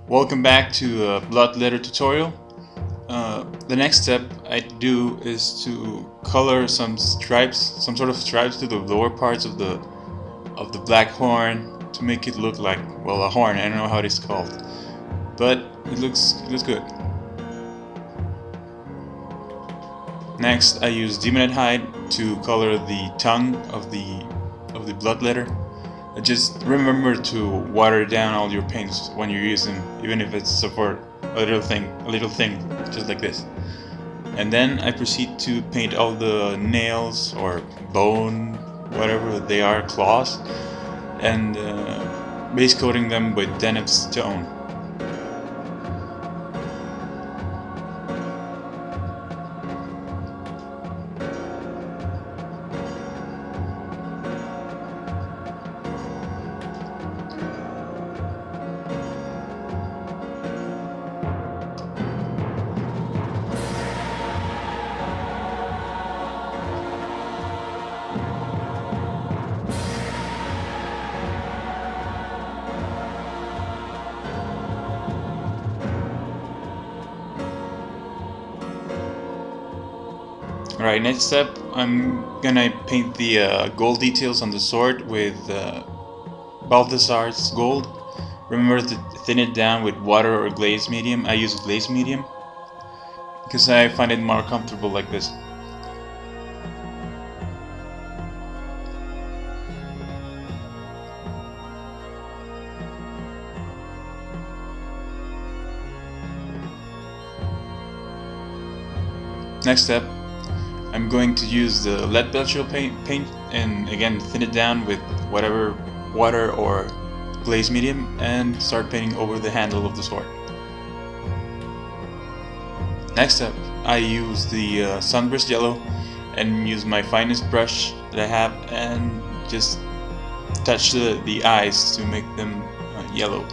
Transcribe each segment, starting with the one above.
Welcome back to a Bloodletter tutorial. The next step I do is to color some stripes, some sort of stripes to the lower parts of the black horn to make it look like, well, a horn. I don't know how it is called, but it looks good. Next, I use Daemonette Hide to color the tongue of the bloodletter. Just remember to water down all your paints when you use them, even if it's for a little thing, just like this. And then I proceed to paint all the nails or bone, whatever they are, claws, and base coating them with Dheneb Stone. Alright, next step, I'm gonna paint the gold details on the sword with Balthasar's gold. Remember to thin it down with water or glaze medium. I use glaze medium because I find it more comfortable like this. Next step, I'm going to use the Leadbelcher paint and again thin it down with whatever water or glaze medium and start painting over the handle of the sword. Next step, I use the Sunburst yellow and use my finest brush that I have and just touch the eyes to make them yellow.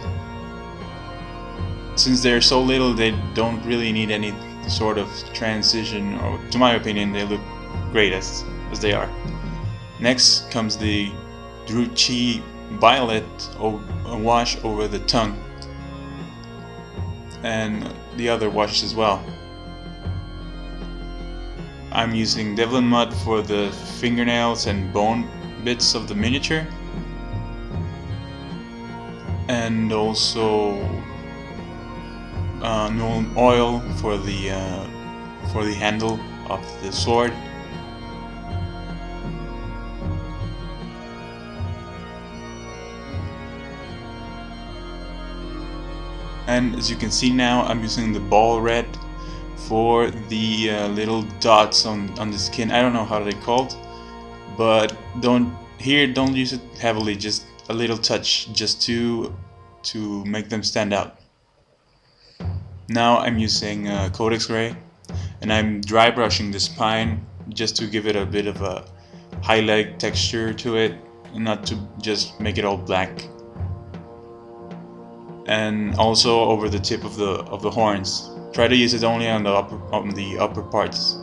Since they're so little, they don't really need any sort of transition, or to my opinion they look great as they are. Next comes the Druchii Violet wash over the tongue and the other washes as well. I'm using Devlan mud for the fingernails and bone bits of the miniature, and also Nuln oil for the handle of the sword. And as you can see now, I'm using the Baal red for the little dots on the skin. I don't know how they're called, but don't use it heavily, just a little touch, just to make them stand out. Now I'm using Codex gray, and I'm dry brushing the spine just to give it a bit of a highlight texture to it, and not to just make it all black. And also over the tip of the horns. Try to use it only on the upper parts.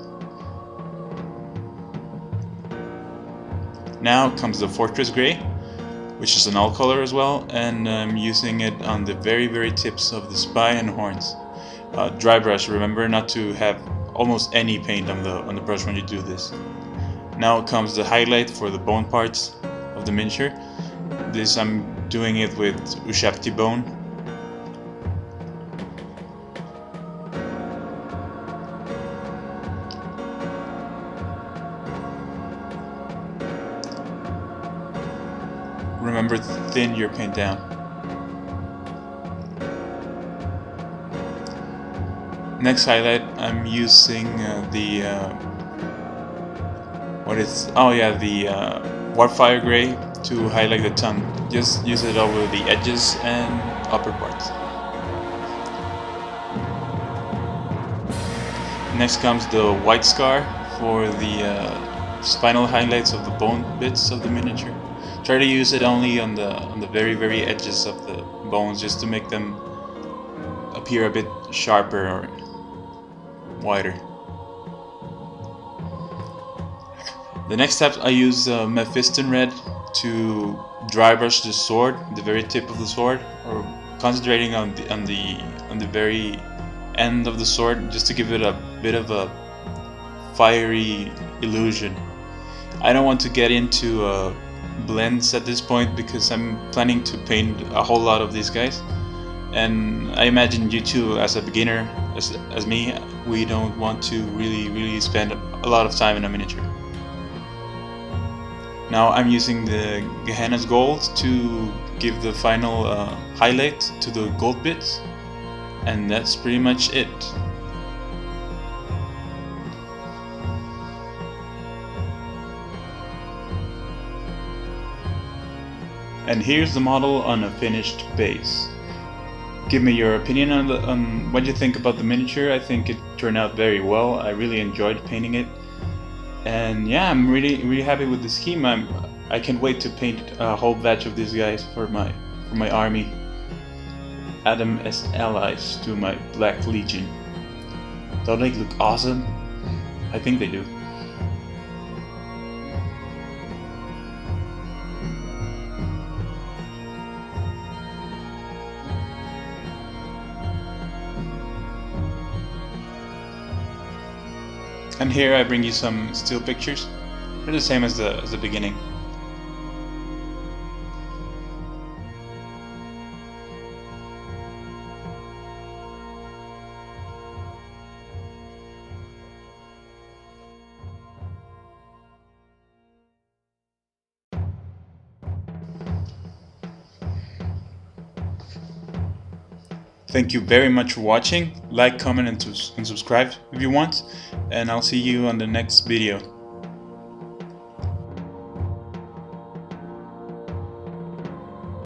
Now comes the Fortress gray, which is an all color as well, and I'm using it on the very tips of the spine and horns. Dry brush. Remember not to have almost any paint on the brush when you do this. Now comes the highlight for the bone parts of the miniature. This I'm doing it with Ushabti Bone. Remember to thin your paint down. Next highlight, I'm using the Warpfiend gray to highlight the tongue. Just use it over the edges and upper parts. Next comes the white scar for the spinal highlights of the bone bits of the miniature. Try to use it only on the very edges of the bones, just to make them appear a bit sharper or wider. The next step, I use Mephiston Red to dry brush the sword, the very tip of the sword, or concentrating on the very end of the sword, just to give it a bit of a fiery illusion. I don't want to get into blends at this point because I'm planning to paint a whole lot of these guys, and I imagine you too, as a beginner, as me, we don't want to really spend a lot of time in a miniature. Now I'm using the Gehenna's gold to give the final highlight to the gold bits, and that's pretty much it. And here's the model on a finished base. Give me your opinion on what you think about the miniature. I think it turned out very well. I really enjoyed painting it. And yeah, I'm really happy with the scheme. I can't wait to paint a whole batch of these guys for my army. Add them as allies to my Black Legion. Don't they look awesome? I think they do. And here I bring you some still pictures. They're the same as the beginning. Thank you very much for watching. Like, comment, and subscribe if you want. And I'll see you on the next video.